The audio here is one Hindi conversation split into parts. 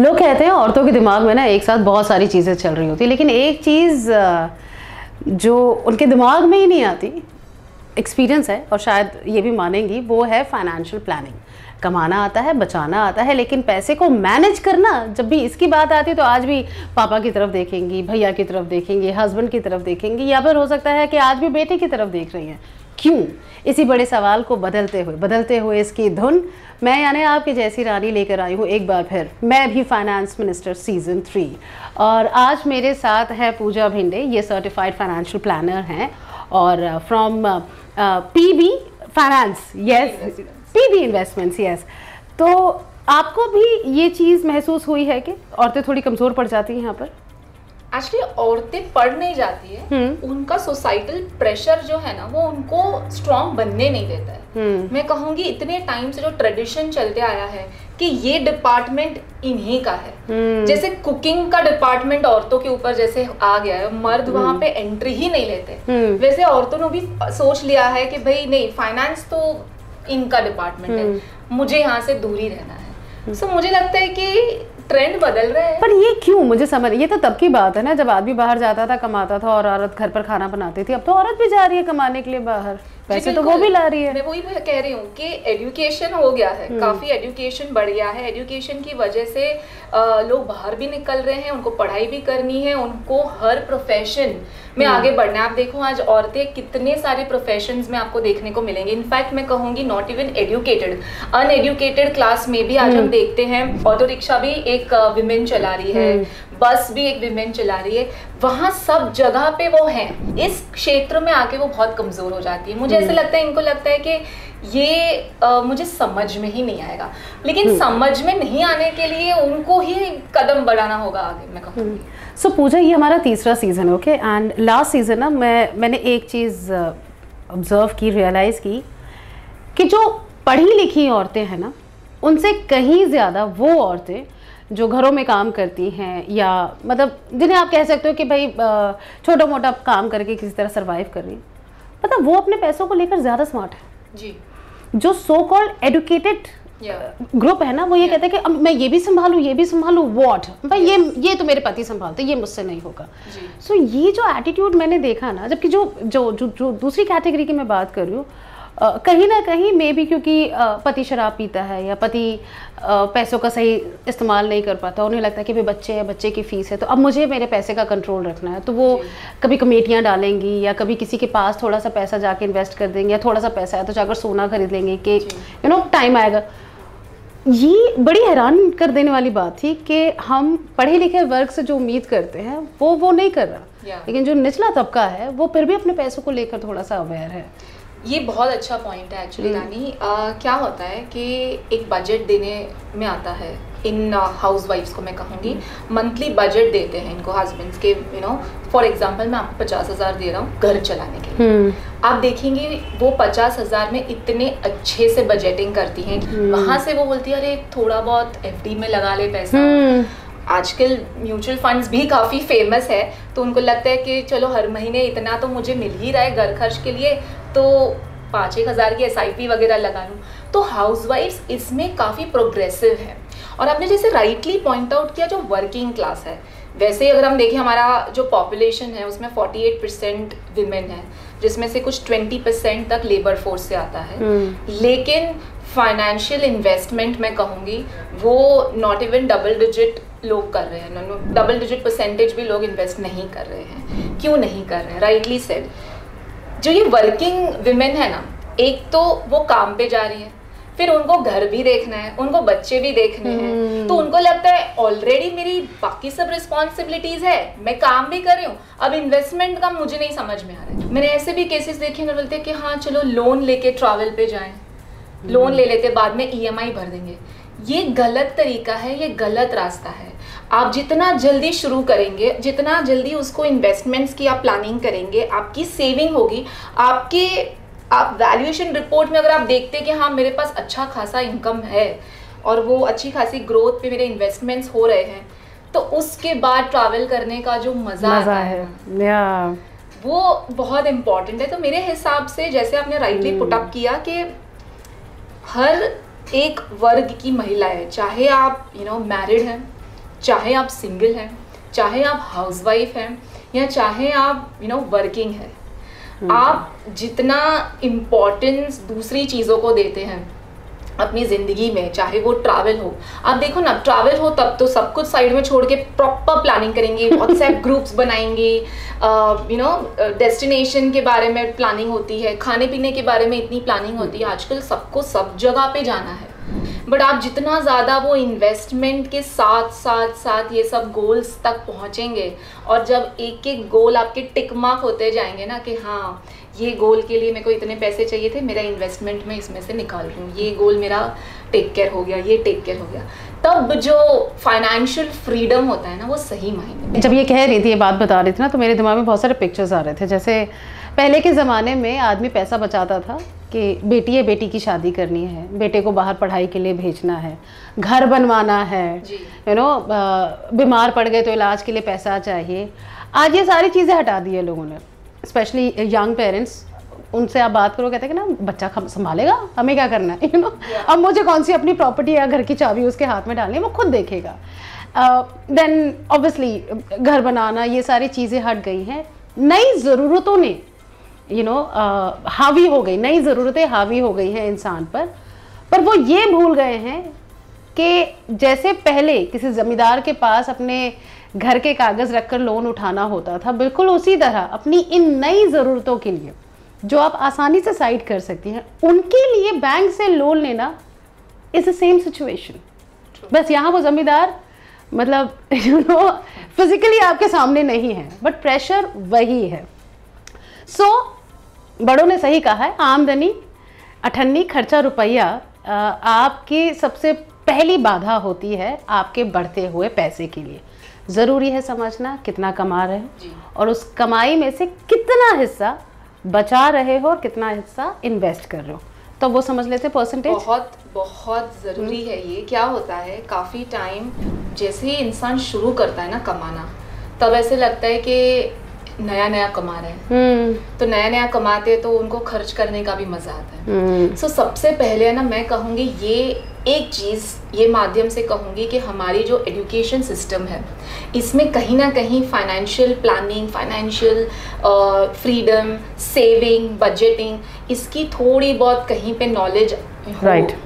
लोग कहते हैं औरतों के दिमाग में ना एक साथ बहुत सारी चीज़ें चल रही होती, लेकिन एक चीज़ जो उनके दिमाग में ही नहीं आती, एक्सपीरियंस है और शायद ये भी मानेंगी, वो है फाइनेंशियल प्लानिंग। कमाना आता है, बचाना आता है, लेकिन पैसे को मैनेज करना जब भी इसकी बात आती है तो आज भी पापा की तरफ देखेंगी, भैया की तरफ देखेंगी, हस्बैंड की तरफ देखेंगी, या फिर हो सकता है कि आज भी बेटे की तरफ देख रही हैं। क्यों? इसी बड़े सवाल को बदलते हुए इसकी धुन मैं यानी आपकी जैसी रानी लेकर आई हूँ एक बार फिर। मैं भी फाइनेंस मिनिस्टर सीज़न 3 और आज मेरे साथ है पूजा भिंडे। ये सर्टिफाइड फाइनेंशियल प्लानर हैं और from PB finance, yes, PB investments, yes. तो आपको भी ये चीज़ महसूस हुई है कि औरतें थोड़ी कमज़ोर पड़ जाती हैं यहाँ पर? एक्चुअली औरतें पढ़ नहीं जाती है, उनका सोसाइटल प्रेशर जो है ना वो उनको स्ट्रॉन्ग बनने नहीं देता है। मैं कहूँगी इतने टाइम से जो ट्रेडिशन चलते आया है कि ये डिपार्टमेंट इन्हीं का है। जैसे कुकिंग का डिपार्टमेंट औरतों के ऊपर जैसे आ गया है, मर्द वहाँ पे एंट्री ही नहीं लेते, वैसे औरतों ने भी सोच लिया है कि भाई नहीं, फाइनेंस तो इनका डिपार्टमेंट है, मुझे यहाँ से दूर ही रहना है। सो मुझे लगता है कि ट्रेंड बदल रहा है। पर ये क्यों? मुझे समझ, ये तो तब की बात है ना जब आदमी बाहर जाता था, कमाता था और औरत घर पर खाना बनाती थी। अब तो औरत भी जा रही है कमाने के लिए बाहर, पैसे तो वो भी ला रही है। मैं वही कह रही हूँ कि एजुकेशन हो गया है, काफी एजुकेशन बढ़ गया है। एजुकेशन की वजह से लोग बाहर भी निकल रहे हैं, उनको पढ़ाई भी करनी है, उनको हर प्रोफेशन में आगे बढ़ना है। आप देखो आज औरतें कितने सारे प्रोफेशंस में आपको देखने को मिलेंगे। इनफैक्ट मैं कहूँगी not even educated, uneducated class में भी आज हम देखते हैं ऑटो रिक्शा भी एक विमेन चला रही है, बस भी एक विमेन चला रही है। वहाँ सब जगह पे वो हैं। इस क्षेत्र में आके वो बहुत कमजोर हो जाती है। मुझे ऐसा लगता है, इनको लगता है कि ये मुझे समझ में ही नहीं आएगा, लेकिन समझ में नहीं आने के लिए उनको ही कदम बढ़ाना होगा आगे, मैं कहूँगी। सो पूजा, ये हमारा तीसरा सीज़न है, ओके, एंड लास्ट सीज़न ना मैंने एक चीज़ ऑब्जर्व की, रियलाइज़ की कि जो पढ़ी लिखी औरतें हैं ना, उनसे कहीं ज़्यादा वो औरतें जो घरों में काम करती हैं, या मतलब जिन्हें आप कह सकते हो कि भाई छोटा मोटा काम करके किसी तरह सर्वाइव कर रही है, मतलब वो अपने पैसों को लेकर ज़्यादा स्मार्ट है जी। जो सो कॉल्ड एडुकेटेड ग्रुप है ना, वो ये कहते हैं कि अब मैं ये भी संभालूं, व्हाट भाई, ये तो मेरे पति संभालते, ये मुझसे नहीं होगा। सो ये जो एटीट्यूड मैंने देखा ना, जबकि जो दूसरी कैटेगरी की मैं बात कर रही हूँ, कहीं ना कहीं मे भी क्योंकि पति शराब पीता है या पति पैसों का सही इस्तेमाल नहीं कर पाता, उन्हें लगता है कि भाई बच्चे है, बच्चे की फीस है, तो अब मुझे मेरे पैसे का कंट्रोल रखना है, तो वो कभी कमेटियाँ डालेंगी या कभी किसी के पास थोड़ा सा पैसा जाके इन्वेस्ट कर देंगे, या थोड़ा सा पैसा है तो जाकर सोना खरीद लेंगे कि टाइम आएगा। ये बड़ी हैरान कर देने वाली बात थी कि हम पढ़े लिखे वर्ग से जो उम्मीद करते हैं वो नहीं कर रहा, लेकिन जो निचला तबका है वो फिर भी अपने पैसों को लेकर थोड़ा सा अवेयर है। ये बहुत अच्छा पॉइंट है एक्चुअली रानी। क्या होता है कि एक बजट देने में आता है इन हाउस वाइफ्स को, मैं कहूँगी मंथली बजट देते हैं इनको हस्बैंड्स के, फॉर एग्जांपल मैं आपको 50,000 दे रहा हूँ घर चलाने के लिए। आप देखेंगे वो 50,000 में इतने अच्छे से बजटिंग करती हैं, वहाँ से वो बोलती है अरे थोड़ा बहुत एफडी में लगा ले पैसा। आजकल म्यूचुअल फंड्स भी काफ़ी फेमस है, तो उनको लगता है कि चलो हर महीने इतना तो मुझे मिल ही रहा है घर खर्च के लिए, तो 5-1 हज़ार की SIP वगैरह लगा लूँ। तो हाउसवाइफ्स इसमें काफ़ी प्रोग्रेसिव है। और आपने जैसे राइटली पॉइंट आउट किया, जो वर्किंग क्लास है, वैसे अगर हम देखें हमारा जो पॉपुलेशन है उसमें 48% विमेन है, जिसमें से कुछ 20% तक लेबर फोर्स से आता है। लेकिन फाइनेंशियल इन्वेस्टमेंट मैं कहूँगी वो नॉट इवन डबल डिजिट लोग कर रहे हैं, डबल डिजिट परसेंटेज भी लोग इन्वेस्ट नहीं कर रहे हैं। क्यों नहीं कर रहे हैं? राइटली सेड, जो ये वर्किंग विमेन है ना, एक तो वो काम पे जा रही है, फिर उनको घर भी देखना है, उनको बच्चे भी देखने हैं, तो उनको लगता है ऑलरेडी मेरी बाकी सब रिस्पॉन्सिबिलिटीज है, मैं काम भी कर रही हूँ, अब इन्वेस्टमेंट का मुझे नहीं समझ में आ रहा है। मैंने ऐसे भी केसेस देखे ना, बोलते हैं कि हाँ चलो लोन लेके ट्रैवल पे जाएं, लोन ले लेते बाद में EMI भर देंगे। ये गलत तरीका है, ये गलत रास्ता है। आप जितना जल्दी शुरू करेंगे, जितना जल्दी उसको इन्वेस्टमेंट्स की आप प्लानिंग करेंगे, आपकी सेविंग होगी। आप वैल्यूएशन रिपोर्ट में अगर आप देखते हैं कि हाँ मेरे पास अच्छा खासा इनकम है और वो अच्छी खासी ग्रोथ पे मेरे इन्वेस्टमेंट्स हो रहे हैं, तो उसके बाद ट्रैवल करने का जो मज़ा आता है वो बहुत इम्पॉर्टेंट है। तो मेरे हिसाब से जैसे आपने राइटली पुट अप किया कि हर एक वर्ग की महिलाएं, चाहे आप मैरिड हैं चाहे आप सिंगल हैं, चाहे आप हाउसवाइफ हैं, या चाहे आप वर्किंग है, आप जितना इम्पोर्टेंस दूसरी चीज़ों को देते हैं अपनी ज़िंदगी में, चाहे वो ट्रैवल हो, आप देखो ना, ट्रैवल हो तब तो सब कुछ साइड में छोड़ के प्रॉपर प्लानिंग करेंगे, व्हाट्सएप ग्रुप्स बनाएंगे, डेस्टिनेशन के बारे में प्लानिंग होती है, खाने पीने के बारे में इतनी प्लानिंग होती है, आजकल सबको सब जगह पे जाना है। बट आप जितना ज़्यादा वो इन्वेस्टमेंट के साथ साथ साथ ये सब गोल्स तक पहुँचेंगे, और जब एक एक गोल आपके टिक मार्क होते जाएंगे ना कि हाँ ये गोल के लिए मेरे को इतने पैसे चाहिए थे, मेरा इन्वेस्टमेंट मैं इसमें से निकाल रही हूँ, ये गोल मेरा टेक केयर हो गया, ये टेक केयर हो गया, तब जो फाइनेंशियल फ्रीडम होता है ना वो सही मायने। जब ये कह रही थी, ये बात बता रही थी ना, तो मेरे दिमाग में बहुत सारे पिक्चर्स आ रहे थे। जैसे पहले के ज़माने में आदमी पैसा बचाता था कि बेटी है, बेटी की शादी करनी है, बेटे को बाहर पढ़ाई के लिए भेजना है, घर बनवाना है, बीमार पड़ गए तो इलाज के लिए पैसा चाहिए। आज ये सारी चीज़ें हटा दी है लोगों ने, स्पेशली यंग पेरेंट्स। उनसे आप बात करो, कहते हैं कि ना बच्चा संभालेगा, हमें क्या करना है, अब मुझे कौन सी अपनी प्रॉपर्टी या घर की चाबी उसके हाथ में डालनी है, वो खुद देखेगा। देन ऑब्वियसली घर बनाना, ये सारी चीज़ें हट गई हैं। नई ज़रूरतों ने हावी हो गई, नई ज़रूरतें हावी हो गई हैं इंसान पर वो ये भूल गए हैं कि जैसे पहले किसी ज़मींदार के पास अपने घर के कागज़ रखकर लोन उठाना होता था, बिल्कुल उसी तरह अपनी इन नई ज़रूरतों के लिए जो आप आसानी से साइड कर सकती हैं, उनके लिए बैंक से लोन लेना इज़ द सेम सिचुएशन। बस यहाँ वो ज़मींदार मतलब फिजिकली आपके सामने नहीं है, बट प्रेशर वही है। बड़ों ने सही कहा है, आमदनी अठन्नी खर्चा रुपया आपकी सबसे पहली बाधा होती है आपके बढ़ते हुए पैसे के लिए। ज़रूरी है समझना कितना कमा रहे हो और उस कमाई में से कितना हिस्सा बचा रहे हो और कितना हिस्सा इन्वेस्ट कर रहे हो, तो वो समझ लेते परसेंटेज। बहुत बहुत ज़रूरी है ये। क्या होता है, काफ़ी टाइम जैसे ही इंसान शुरू करता है ना कमाना, तब ऐसे लगता है कि नया नया कमा रहे हैं, तो नया नया कमाते तो उनको खर्च करने का भी मज़ा आता है। सो सबसे पहले ना मैं कहूँगी, ये एक चीज़ ये माध्यम से कहूँगी कि हमारी जो एजुकेशन सिस्टम है, इसमें कहीं ना कहीं financial planning, financial freedom, saving, budgeting, इसकी थोड़ी बहुत कहीं पे नॉलेज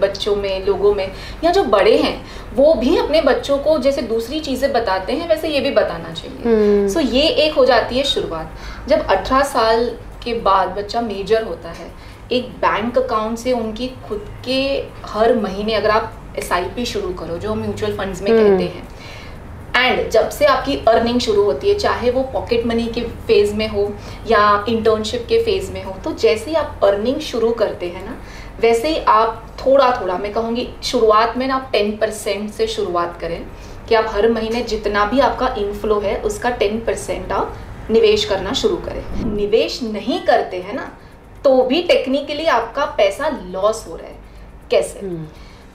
बच्चों में, लोगों में, या जो बड़े हैं वो भी अपने बच्चों को जैसे दूसरी चीज़ें बताते हैं वैसे ये भी बताना चाहिए। सो ये एक हो जाती है शुरुआत। जब 18 साल के बाद बच्चा मेजर होता है, एक बैंक अकाउंट से उनकी खुद के हर महीने अगर आप SIP शुरू करो, जो म्यूचुअल फंड्स में कहते हैं, एंड जब से आपकी अर्निंग शुरू होती है, चाहे वो पॉकेट मनी के फेज़ में हो या इंटर्नशिप के फेज़ में हो, तो जैसे ही आप अर्निंग शुरू करते हैं ना, वैसे ही आप थोड़ा थोड़ा, मैं कहूँगी शुरुआत में ना आप 10% से शुरुआत करें कि आप हर महीने जितना भी आपका इनफ्लो है उसका 10% आप निवेश करना शुरू करें। निवेश नहीं करते हैं ना तो भी टेक्निकली आपका पैसा लॉस हो रहा है। कैसे?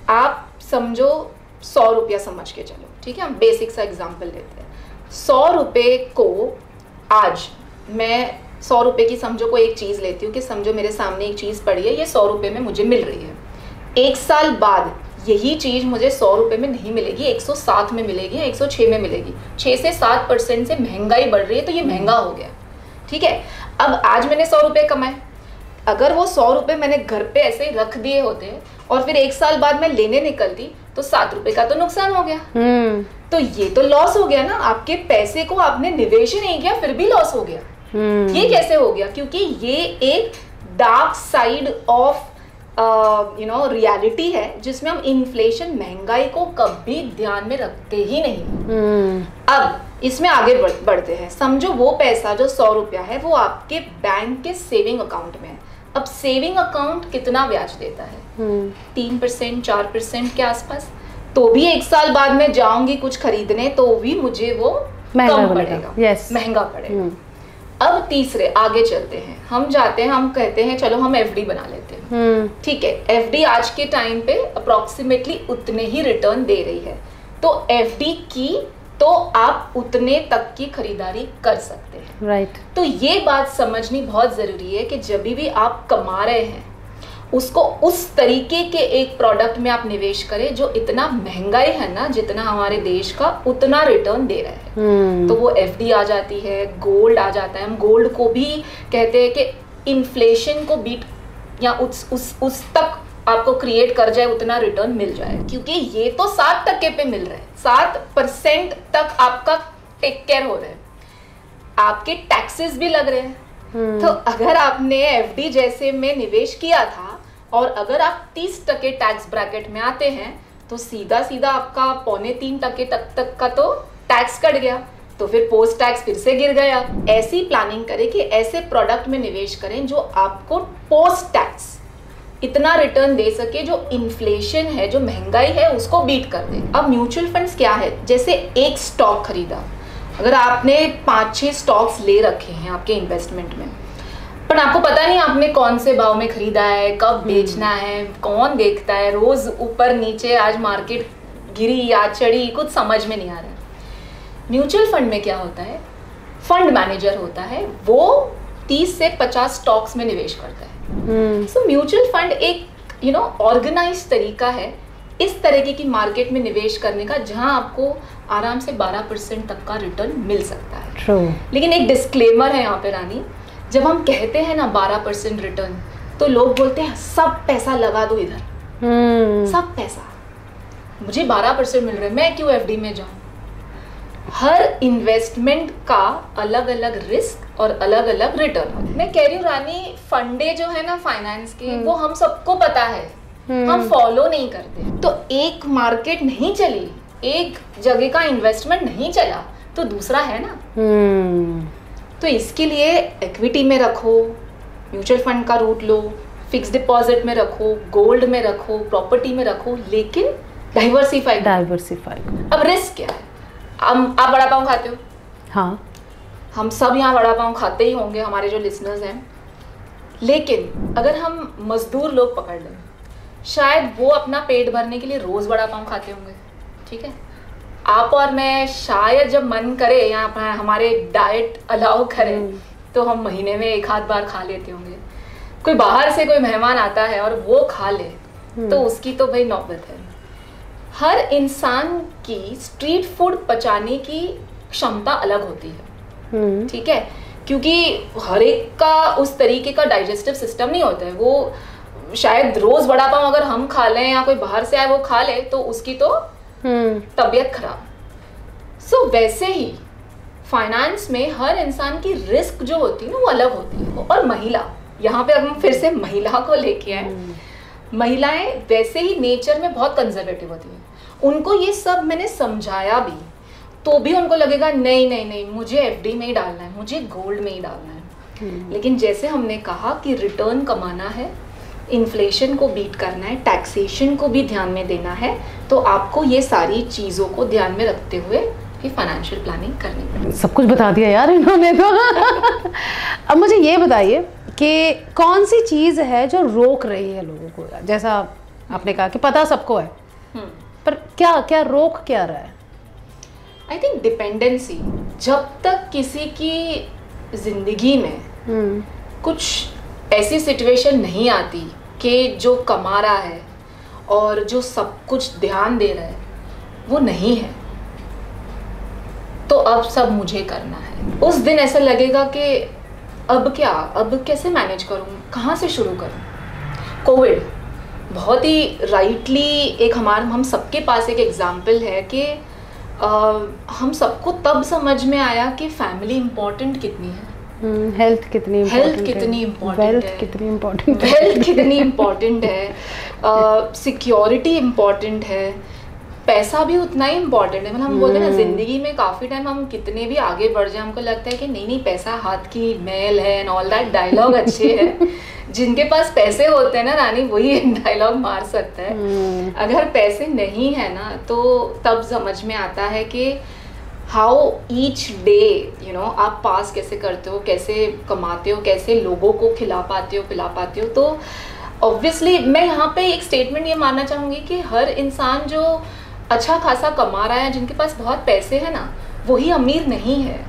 आप समझो 100 रुपया समझ के चलो, ठीक है, हम बेसिक सा एग्जाम्पल लेते हैं। 100 रुपये को आज मैं 100 रुपये की समझो कोई एक चीज़ लेती हूँ कि समझो मेरे सामने एक चीज़ पड़ी है, ये 100 रुपये में मुझे मिल रही है। 1 साल बाद यही चीज़ मुझे 100 रुपये में नहीं मिलेगी, 107 में मिलेगी या 106 में मिलेगी। 6 से 7% से महंगाई बढ़ रही है, तो ये महंगा हो गया, ठीक है। अब आज मैंने 100 रुपये कमाए, अगर वो 100 रुपये मैंने घर पे ऐसे ही रख दिए होते और फिर 1 साल बाद मैं लेने निकलती तो 7 रुपये का तो नुकसान हो गया। तो ये तो लॉस हो गया ना, आपके पैसे को आपने निवेश ही नहीं किया फिर भी लॉस हो गया। ये कैसे हो गया? क्योंकि ये एक डार्क साइड ऑफ रियलिटी है जिसमें हम इन्फ्लेशन, महंगाई को कभी ध्यान में रखते ही नहीं। अब इसमें आगे बढ़ते हैं। समझो वो पैसा जो 100 रुपया है वो आपके बैंक के सेविंग अकाउंट में है। अब सेविंग अकाउंट कितना ब्याज देता है? 3%, 4% के आसपास। तो भी 1 साल बाद मैं जाऊंगी कुछ खरीदने तो भी मुझे वो कम पड़ेगा, महंगा पड़ेगा। अब तीसरे आगे चलते हैं, हम जाते हैं, हम कहते हैं चलो हम FD बना लेते हैं, ठीक है। FD आज के टाइम पे अप्रोक्सीमेटली उतने ही रिटर्न दे रही है, तो FD की तो आप उतने तक की खरीदारी कर सकते हैं, राइट। तो ये बात समझनी बहुत ज़रूरी है कि जब भी आप कमा रहे हैं उसको उस तरीके के एक प्रोडक्ट में आप निवेश करें जो इतना महंगाई है ना, जितना हमारे देश का उतना रिटर्न दे रहा है। तो वो एफडी आ जाती है, गोल्ड आ जाता है। हम गोल्ड को भी कहते हैं कि इन्फ्लेशन को बीट या उस तक आपको क्रिएट कर जाए, उतना रिटर्न मिल जाए, क्योंकि ये तो 7% पे मिल रहा है, 7% तक आपका टेक केयर हो रहा है, आपके टैक्सेस भी लग रहे हैं। तो अगर आपने एफडी जैसे में निवेश किया था और अगर आप 30% टैक्स ब्रैकेट में आते हैं, तो सीधा सीधा आपका 2.25% तक का तो टैक्स कट गया, तो फिर पोस्ट टैक्स फिर से गिर गया। ऐसी प्लानिंग करें कि ऐसे प्रोडक्ट में निवेश करें जो आपको पोस्ट टैक्स इतना रिटर्न दे सके, जो इन्फ्लेशन है, जो महंगाई है, उसको बीट कर दे। अब म्यूचुअल फंड्स क्या है, जैसे एक स्टॉक खरीदा, अगर आपने 5-6 स्टॉक्स ले रखे हैं आपके इन्वेस्टमेंट में, पर आपको पता नहीं आपने कौन से भाव में खरीदा है, कब बेचना है, कौन देखता है, रोज ऊपर नीचे, आज मार्केट गिरी या चढ़ी, कुछ समझ में नहीं आ रहा है। म्यूचुअल फंड में क्या होता है, फंड मैनेजर होता है, वो 30 से 50 स्टॉक्स में निवेश करता है। सो म्यूचुअल फंड एक ऑर्गेनाइज तरीका है इस तरीके की मार्केट में निवेश करने का, जहां आपको आराम से 12% तक का रिटर्न मिल सकता है। True. लेकिन एक डिस्क्लेमर है यहाँ पे रानी, जब हम कहते हैं ना 12% रिटर्न, तो लोग बोलते हैं सब पैसा लगा दो इधर, सब पैसा, मुझे 12% मिल रहा है, मैं क्यों एफडी में जाऊं। हर इन्वेस्टमेंट का अलग अलग रिस्क और अलग अलग रिटर्न। मैं कह रही हूँ रानी, फंडे जो है ना फाइनेंस के, वो हम सबको पता है, हम फॉलो नहीं करते। तो एक मार्केट नहीं चली, एक जगह का इन्वेस्टमेंट नहीं चला, तो दूसरा है ना। तो इसके लिए इक्विटी में रखो, म्यूचुअल फंड का रूट लो, फिक्स डिपॉजिट में रखो, गोल्ड में रखो, प्रॉपर्टी में रखो, लेकिन डाइवर्सिफाइड। अब रिस्क क्या है, आप वड़ा पाव खाते हो? हाँ, हम सब यहाँ वड़ा पाव खाते ही होंगे, हमारे जो लिसनर्स हैं। लेकिन अगर हम मजदूर लोग पकड़ लें, शायद वो अपना पेट भरने के लिए रोज वड़ा पाव खाते होंगे, ठीक है। आप और मैं शायद जब मन करे या हमारे डाइट अलाउ करें, तो हम महीने में 1-8 बार खा लेते होंगे। कोई बाहर से कोई मेहमान आता है और वो खा ले, तो उसकी तो भाई नौबत है। हर इंसान की स्ट्रीट फूड पचाने की क्षमता अलग होती है, ठीक है, क्योंकि हर एक का उस तरीके का डाइजेस्टिव सिस्टम नहीं होता है। वो शायद रोज वड़ा पाव अगर हम खा लें या कोई बाहर से आए वो खा ले, तो उसकी तो तबीयत खराब। सो वैसे ही फाइनेंस में हर इंसान की रिस्क जो होती है ना, वो अलग होती है। और महिला, यहाँ पे हम फिर से महिला को लेके आए, महिलाएं वैसे ही नेचर में बहुत कंजर्वेटिव होती हैं। उनको ये सब मैंने समझाया भी, तो भी उनको लगेगा नहीं नहीं नहीं, मुझे एफडी में ही डालना है, मुझे गोल्ड में ही डालना है। लेकिन जैसे हमने कहा कि रिटर्न कमाना है, इन्फ्लेशन को बीट करना है, टैक्सेशन को भी ध्यान में देना है, तो आपको ये सारी चीज़ों को ध्यान में रखते हुए फिर फाइनेंशियल प्लानिंग करनी पड़ेगी। सब कुछ बता दिया यार इन्होंने तो। अब मुझे ये बताइए कि कौन सी चीज़ है जो रोक रही है लोगों को, जैसा आपने कहा कि पता सबको है, पर क्या क्या रोक क्या रहा है? I think dependency. जब तक किसी की जिंदगी में कुछ ऐसी सिचुएशन नहीं आती कि जो कमा रहा है और जो सब कुछ ध्यान दे रहा है वो नहीं है, तो अब सब मुझे करना है, उस दिन ऐसा लगेगा कि अब क्या, अब कैसे मैनेज करूँ, कहाँ से शुरू करूँ। कोविड बहुत ही राइटली एक हम सबके पास एक एग्जाम्पल है कि हम सबको तब समझ में आया कि फैमिली इम्पोर्टेंट कितनी है, हेल्थ कितनी इम्पोर्टेंट है, सिक्योरिटी इम्पोर्टेंट है, पैसा भी उतना ही इम्पोर्टेंट है। मतलब हम बोलते हैं ना, जिंदगी में काफी टाइम हम कितने भी आगे बढ़ जाए, हमको लगता है कि नहीं नहीं पैसा हाथ की मैल है एंड ऑल दैट डायलॉग अच्छे हैं। जिनके पास पैसे होते हैं ना रानी, वही डायलॉग मार सकता है। अगर पैसे नहीं है ना, तो तब समझ में आता है कि हाउ ईच डे आप पास कैसे करते हो, कैसे कमाते हो, कैसे लोगों को खिला पाते हो, पिला पाते हो। तो ऑब्वियसली मैं यहाँ पे एक स्टेटमेंट ये मानना चाहूँगी कि हर इंसान जो अच्छा खासा कमा रहा है, जिनके पास बहुत पैसे है ना, वही अमीर नहीं है।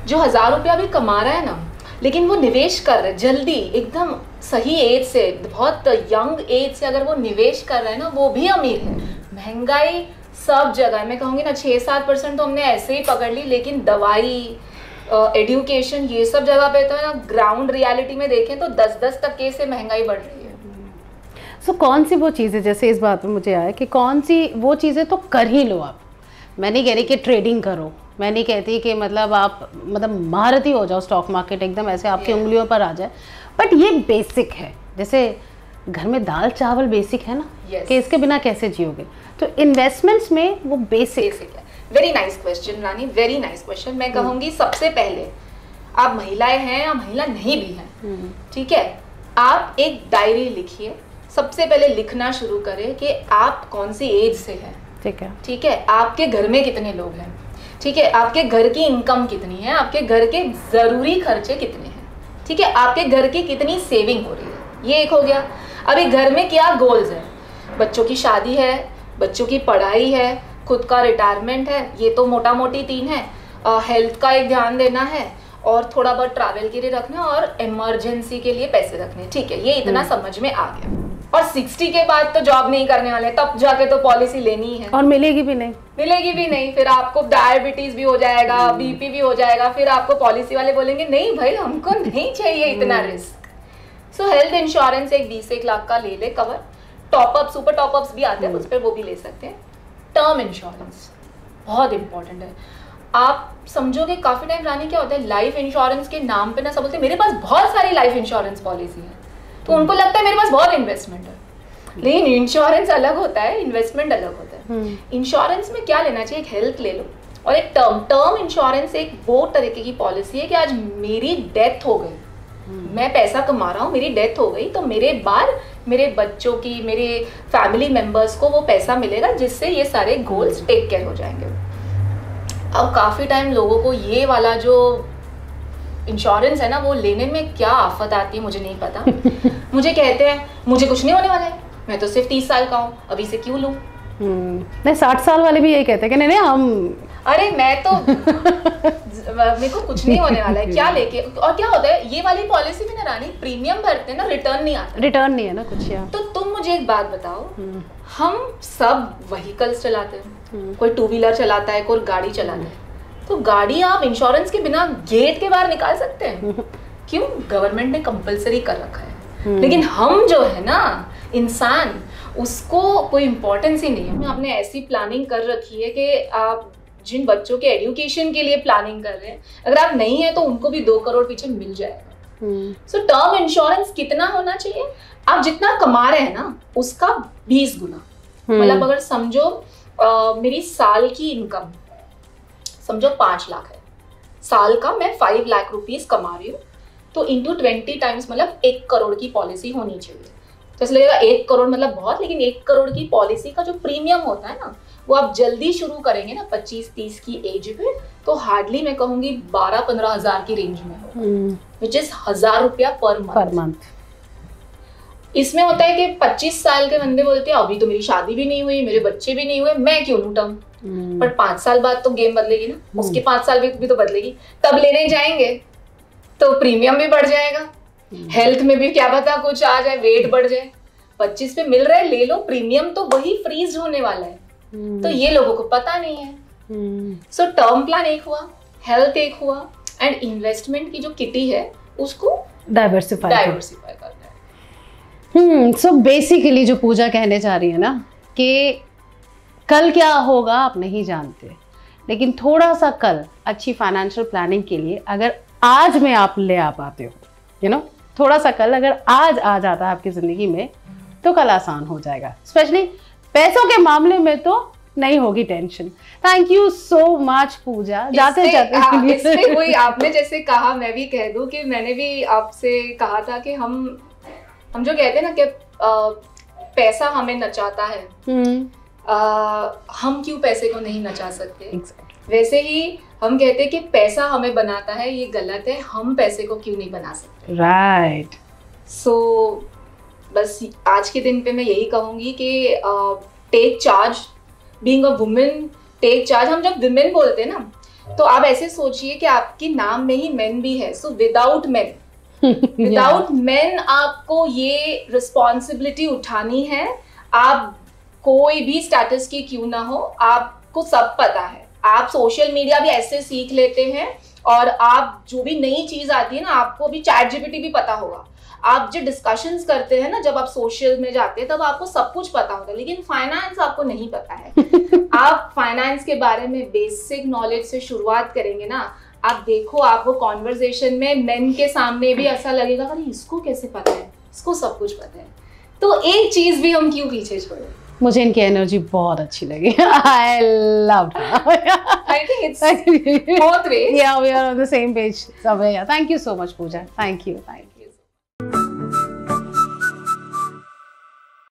जो 1000 रुपया भी कमा रहा है ना, लेकिन वो निवेश कर रहे जल्दी, एकदम सही एज से, बहुत यंग एज से अगर वो निवेश कर रहे हैं ना, वो भी अमीर है। महंगाई सब जगह, मैं कहूँगी ना 6-7% तो हमने ऐसे ही पकड़ ली, लेकिन दवाई, एजुकेशन, ये सब जगह पे तो है ना, ग्राउंड रियलिटी में देखें तो 10-10% से महंगाई बढ़ रही है। सो कौन सी वो चीज़ें, जैसे इस बात में मुझे आया कि कौन सी वो चीज़ें तो कर ही लो आप। मैं नहीं कह रही कि ट्रेडिंग करो, मैं नहीं कहती कि मतलब आप मतलब महारथी हो जाओ, स्टॉक मार्केट एकदम ऐसे आपकी उंगलियों पर आ जाए, बट ये बेसिक है। जैसे घर में दाल चावल बेसिक है ना, कि इसके बिना कैसे जियोगे, तो इन्वेस्टमेंट्स में वो बेसिक है। वेरी नाइस क्वेश्चन रानी, वेरी नाइस क्वेश्चन। मैं कहूँगी सबसे पहले, आप महिलाएं हैं या महिला नहीं भी हैं, ठीक है, आप एक डायरी लिखिए। सबसे पहले लिखना शुरू करें कि आप कौन सी एज से हैं, ठीक है, आपके घर में कितने लोग हैं, ठीक है, आपके घर की इनकम कितनी है, आपके घर के ज़रूरी खर्चे कितने हैं, ठीक है, आपके घर की कितनी सेविंग हो रही है, ये एक हो गया। अभी घर में क्या गोल्स हैं, बच्चों की शादी है, बच्चों की पढ़ाई है, खुद का रिटायरमेंट है, ये तो मोटा मोटी 3 है, हेल्थ का एक ध्यान देना है, और थोड़ा बहुत ट्रैवल के लिए रखना, और इमरजेंसी के लिए पैसे रखने, ठीक है, ये इतना समझ में आ गया। और 60 के बाद तो जॉब नहीं करने वाले, तब जाके तो पॉलिसी लेनी है, और मिलेगी भी नहीं, फिर आपको डायबिटीज भी हो जाएगा, बीपी भी हो जाएगा, फिर आपको पॉलिसी वाले बोलेंगे नहीं भाई हमको नहीं चाहिए इतना रिस्क। सो हेल्थ इंश्योरेंस एक 20-1 लाख का ले ले कवर। टॉपअप, सुपर टॉपअप्स भी आते हैं, उस पर वो भी ले सकते हैं। टर्म इंश्योरेंस बहुत इंपॉर्टेंट है। आप समझोगे काफी टाइम रानी क्या होता है, लाइफ इंश्योरेंस के नाम पे ना सब बोलते हैं मेरे पास बहुत सारी लाइफ इंश्योरेंस पॉलिसी है, तो उनको लगता है मेरे पास बहुत इन्वेस्टमेंट है, लेकिन इंश्योरेंस अलग होता है, इन्वेस्टमेंट अलग होता है। इंश्योरेंस में क्या लेना चाहिए, एक हेल्थ ले लो और एक टर्म इंश्योरेंस एक वो तरीके की पॉलिसी है कि आज मेरी डेथ हो गई, मैं पैसा कमा रहा हूँ, मेरी डेथ हो गई, तो मेरे बाद मेरे बच्चों की, मेरे फैमिली मेंबर्स को वो पैसा मिलेगा, जिससे ये सारे गोल्स टेक केयर हो जाएंगे। अब काफ़ी टाइम लोगों को ये वाला जो इंश्योरेंस है ना, वो लेने में क्या आफत आती है मुझे नहीं पता। मुझे कहते हैं मुझे कुछ नहीं होने वाला है, मैं तो सिर्फ 30 साल का हूँ, अभी से क्यों लूँ। नहीं 60 साल वाले भी यही कहते हैं कि नहीं हम, अरे मैं तो मेरे को कुछ नहीं होने वाला है, क्या लेके। और क्या होता है ये वाली पॉलिसी में ना रानी, प्रीमियम भरते हैं ना, रिटर्न नहीं आता, रिटर्न नहीं है ना कुछ यार। तो तुम मुझे एक बात बताओ, हम सब व्हीकल्स चलाते हैं, कोई 2 व्हीलर चलाता है, कोई गाड़ी चलाता है, तो गाड़ी आप इंश्योरेंस के बिना गेट के बाहर निकाल सकते हैं, क्यों, गवर्नमेंट ने कंपलसरी कर रखा है। लेकिन हम जो है ना इंसान, उसको कोई इम्पोर्टेंस ही नहीं है। आपने ऐसी प्लानिंग कर रखी है कि आप जिन बच्चों के एजुकेशन के लिए प्लानिंग कर रहे हैं, अगर आप नहीं है तो उनको भी 2 करोड़ पीछे मिल जाएगा। सो टर्म इंश्योरेंस कितना होना चाहिए, आप जितना कमा रहे हैं ना उसका 20 गुना। मतलब अगर समझो मेरी साल की इनकम समझो 5 लाख है, साल का मैं 5 लाख रुपीस कमा रही हूँ, तो इंटू 20 टाइम्स मतलब 1 करोड़ की पॉलिसी होनी चाहिए। तो इसलिए 1 करोड़ मतलब बहुत, लेकिन 1 करोड़ की पॉलिसी का जो प्रीमियम होता है ना, वो आप जल्दी शुरू करेंगे ना 25-30 की एज पे, तो हार्डली मैं कहूँगी 12-15 हज़ार की रेंज में हो, विच इज 1000 रुपया पर मंथ। इसमें होता है कि 25 साल के बंदे बोलते हैं अभी तो मेरी शादी भी नहीं हुई, मेरे बच्चे भी नहीं हुए, मैं क्यों लूँ टर्म। पर 5 साल बाद तो गेम बदलेगी ना, उसके 5 साल भी तो बदलेगी, तब लेने जाएंगे तो प्रीमियम भी बढ़ जाएगा, हेल्थ में भी क्या पता कुछ आ जाए, वेट बढ़ जाए। 25 पे मिल रहा है, ले लो, प्रीमियम तो वही फ्रीज होने वाला है, तो ये लोगों को पता नहीं है। सो टर्म प्लान एक हुआ, हेल्थ एक हुआ, एंड इन्वेस्टमेंट की जो किटी है उसको डाइवर्सिफाई करना है। सो बेसिकली जो पूजा कहने जा रही है ना कि कल क्या होगा आप नहीं जानते, लेकिन थोड़ा सा कल अच्छी फाइनेंशियल प्लानिंग के लिए अगर आज में आप ले आ पाते हो, यू नो, थोड़ा सा कल अगर आज आ जाता है आपकी ज़िंदगी में, तो कल आसान हो जाएगा। स्पेशली पैसों के मामले में तो नहीं होगी tension. Thank you so much Pooja. जाते इससे कोई आपने जैसे कहा, मैं भी कह दूं कि मैंने भी आपसे कहा था कि हम जो कहते हैं ना कि पैसा हमें नचाता है, हम क्यों पैसे को नहीं नचा सकते। वैसे ही हम कहते हैं कि पैसा हमें बनाता है, ये गलत है, हम पैसे को क्यों नहीं बना सकते। राइट। सो बस आज के दिन पे मैं यही कहूँगी कि take charge, being a women, take charge. हम जब विमेन बोलते हैं ना, तो आप ऐसे सोचिए कि आपके नाम में ही मेन भी है, so without main, without main आपको ये रिस्पॉन्सिबिलिटी उठानी है। आप कोई भी स्टेटस की क्यों ना हो, आपको सब पता है। आप सोशल मीडिया भी ऐसे सीख लेते हैं, और आप जो भी नई चीज आती है ना, आपको भी चैट जीपीटी भी पता होगा। आप जो डिस्कशंस करते हैं ना, जब आप सोशल में जाते हैं तब आपको सब कुछ पता होता है, लेकिन फाइनेंस आपको नहीं पता है। आप फाइनेंस के बारे में बेसिक नॉलेज से शुरुआत करेंगे ना, आप देखो, आप वो कॉन्वर्सेशन में मेन के सामने भी ऐसा लगेगा अरे इसको कैसे पता है, इसको सब कुछ पता है। तो एक चीज भी हम क्यों पीछे छोड़े। मुझे इनकी एनर्जी बहुत अच्छी लगी। I loved her. I think it's both ways. Yeah, we are on the same page somewhere. Yeah. Thank you so much, Pooja. Thank you.